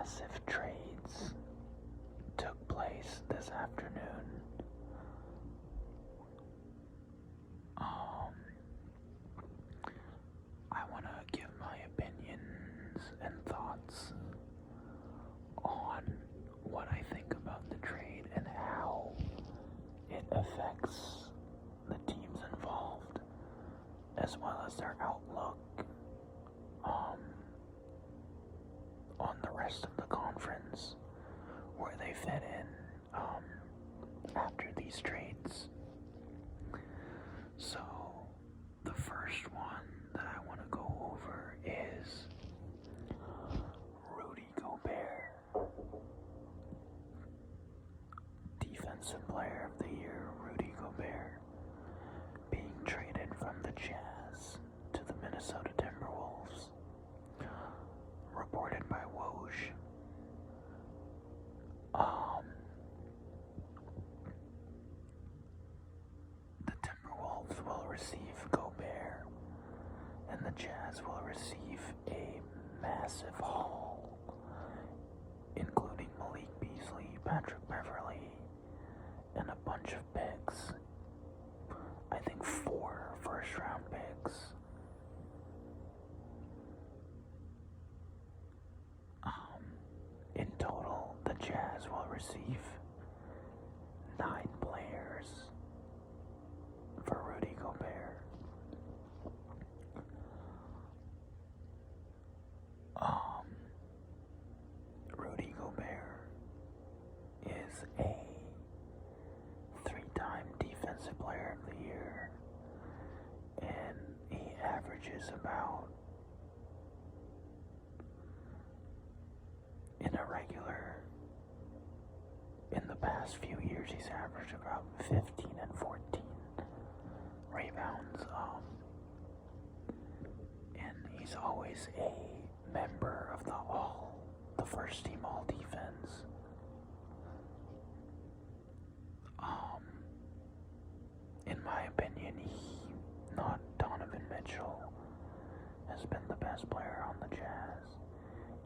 massive trades took place this afternoon. I want to give my opinions and thoughts on what I think about the trade and how it affects the teams involved, as well as their outlook on the rest of the conference, where they fit in after these trades. So the first one that I want to go over is Rudy Gobert, Defensive Player of the Year Rudy Gobert, being traded from the Jazz to the Minnesota Timberwolves. Reported by Woj. The Timberwolves will receive Gobert, and the Jazz will receive a massive haul, including Malik Beasley, Patrick Beverley, and a bunch of picks. I think 4 first-round picks. In total, the Jazz will receive 9 players for Rudy Gobert. Rudy Gobert is a 3-time Defensive Player of the Year, and he averages about, in the past few years, he's averaged about 15 and 14 rebounds, and he's always a member of the first team all defense. In my opinion, not Donovan Mitchell, has been the best player on the Jazz,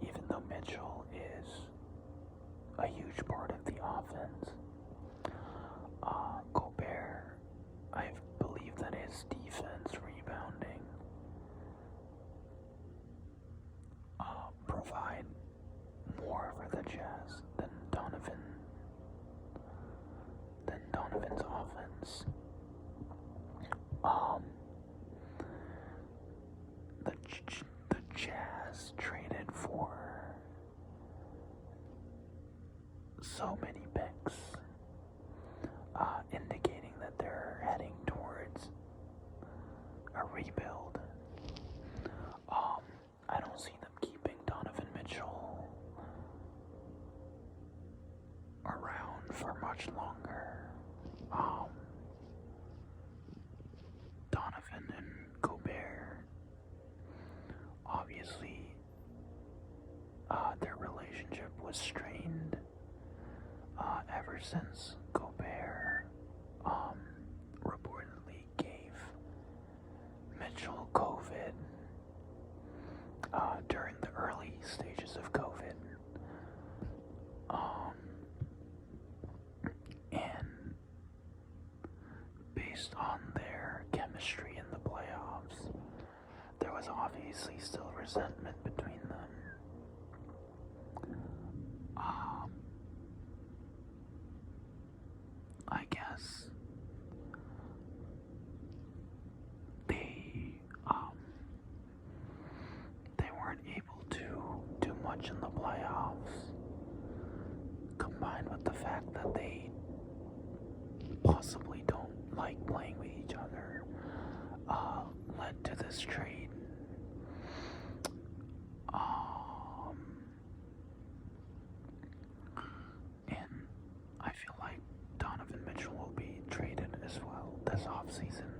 even though Mitchell is a huge part of the offense. Gobert, I believe that his defense, rebounding, provide more for the Jazz than Donovan's offense. The Jazz traded for so many picks, indicating that they're heading towards a rebuild. I don't see them keeping Donovan Mitchell around for much longer. Donovan and Gobert, obviously, their relationship was strained ever since Gobert reportedly gave Mitchell COVID during the early stages of COVID. And based on their chemistry in the playoffs, there was obviously still resentment between them. I guess they weren't able to do much in the playoffs, combined with the fact that they possibly don't like playing with each other, led to this trade. And I feel like Donovan Mitchell will be traded as well this offseason,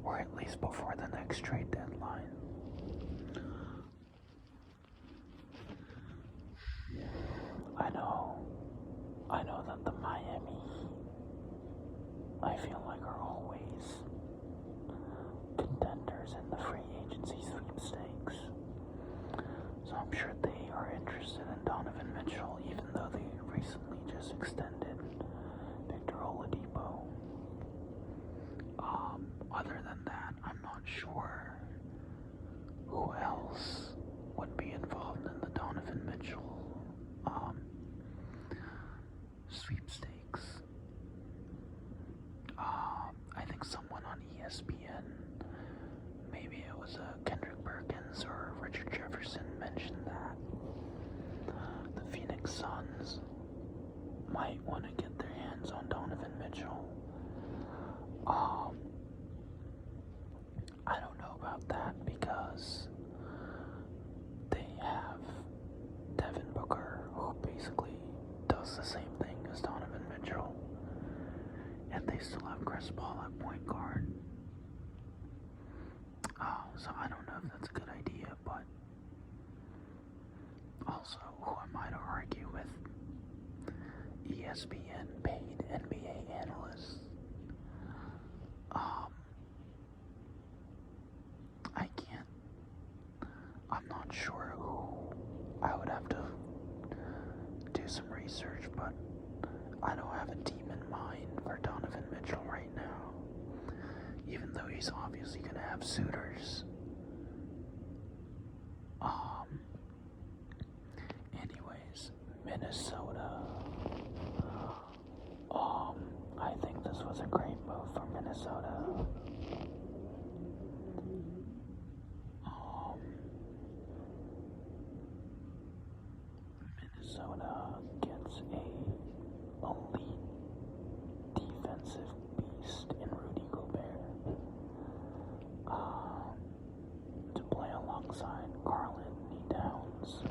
or at least before the next trade deadline. I know that the Miami Heat, I feel like, are always contenders in the free agency sweepstakes. So I'm sure they are interested in Donovan Mitchell, even though they recently just extended Victor Oladipo. Other than that, I'm not sure who else would be involved in the Donovan Mitchell sweepstakes. I think someone on ESPN, maybe it was Kendrick Perkins or Richard Jefferson, mentioned that the Phoenix Suns might want to get their hands on Donovan Mitchell. I don't know about that because they have Devin Booker, who basically does the same thing as Donovan Mitchell, and they still have Chris Paul at point guard. So I don't know if that's a good idea, but also, who am I to argue with ESPN paid NBA analysts? I'm not sure who. I would have to do some research, but I don't have a team in mind for Donovan Mitchell right now, even though he's obviously going to have suitors. Anyways, Minnesota. I think this was a great move for Minnesota. Minnesota gets a elite defensive beast in Rudy Gobert to play alongside Karl Anthony Towns.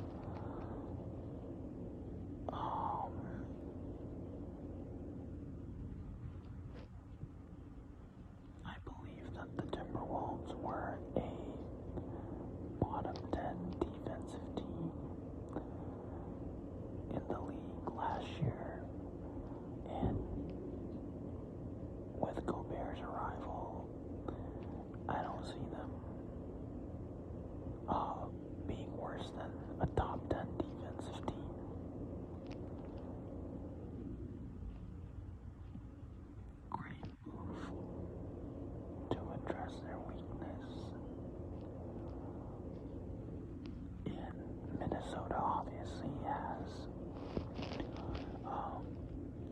I believe that the Timberwolves were a bottom 10 defensive team in the league last year, and with Gobert's arrival, I don't see them being worse than a top 10 defensive team. Great move to address their weakness. And Minnesota obviously has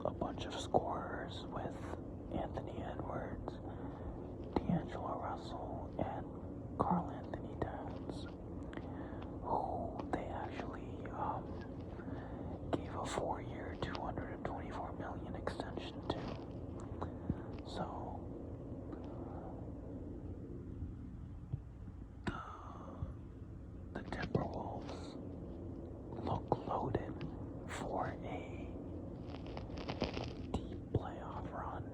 a bunch of scorers with Anthony Edwards, D'Angelo Russell, and Karl Anthony Towns, who they actually gave a 4-year, $224 million extension to. So the Timberwolves look loaded for a deep playoff run.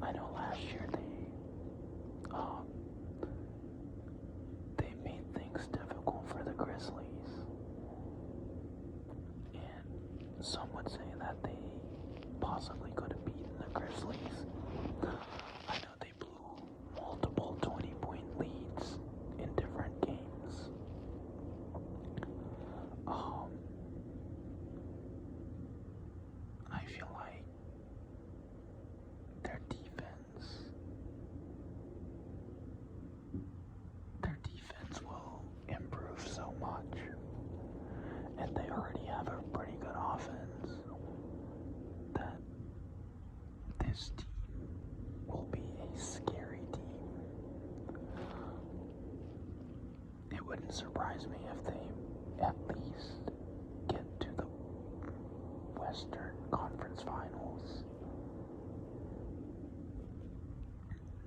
I know last year they made things difficult for the Grizzlies, and some would say that they possibly could have beaten the Grizzlies. I know they blew multiple 20-point leads in different games. I feel like their defense will improve so much, and they already have a pretty good offense, that this team will be a scary team. It wouldn't surprise me if they at least get to the Western Conference Finals.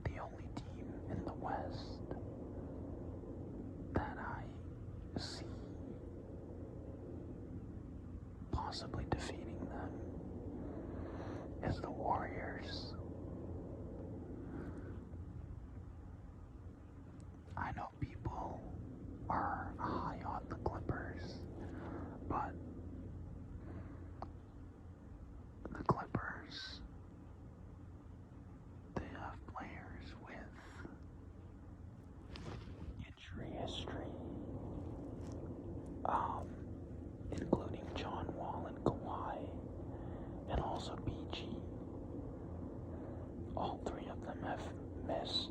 The only team in the West that I see possibly defeating them is the Warriors. I know people are high on the Clippers, but the Clippers, they have players with injury history. also BG. All three of them have missed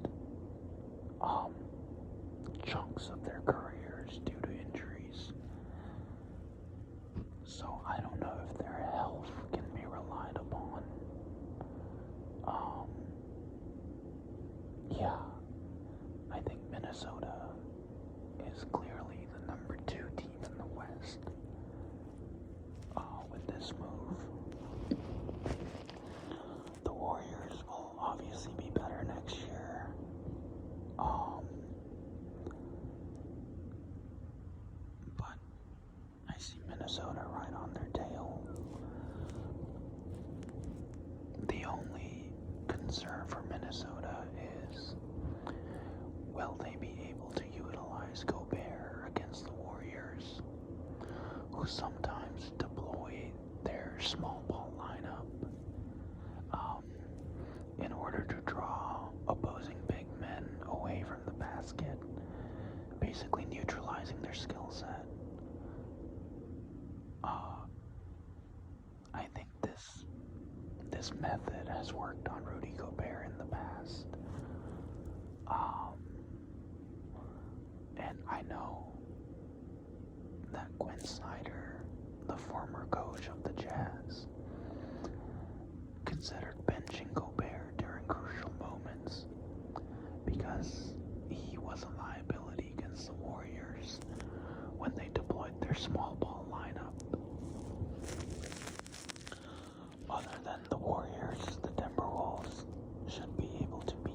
chunks of their careers due to injuries. So I don't know if their health can be relied upon. Yeah, I think Minnesota is clearly the number 2 team in the West with this move. The Warriors will obviously be better next year. But I see Minnesota right on their tail. The only concern for Minnesota is, will they be able to utilize Gobert against the Warriors, who sometimes deploy their small ball lineup in order to draw opposing big men away from the basket, basically neutralizing their skill set. I think this method has worked on Rudy Gobert in the past. And I know that Quinn Snyder, the former coach of the Jazz, considered benching Gobert during crucial moments because he was a liability against the Warriors when they deployed their small ball lineup. Other than the Warriors, the Timberwolves should be able to beat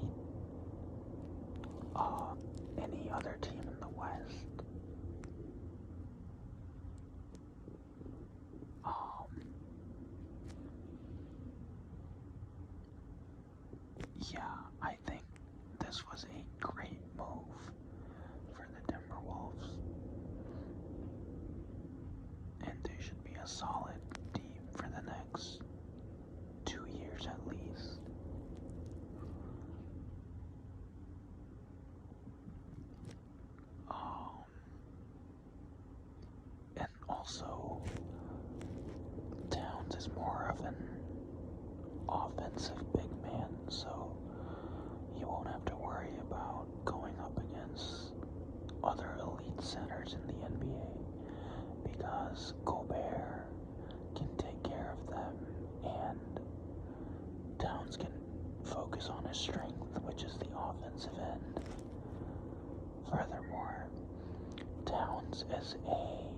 any other team in the West. Yeah, I think this was a great move for the Timberwolves, and they should be a solid team for the next 2 years at least. And also, Towns is more of an offensive big man, so you won't have to worry about going up against other elite centers in the NBA, because Gobert can take care of them and Towns can focus on his strength, which is the offensive end. Furthermore, Towns is a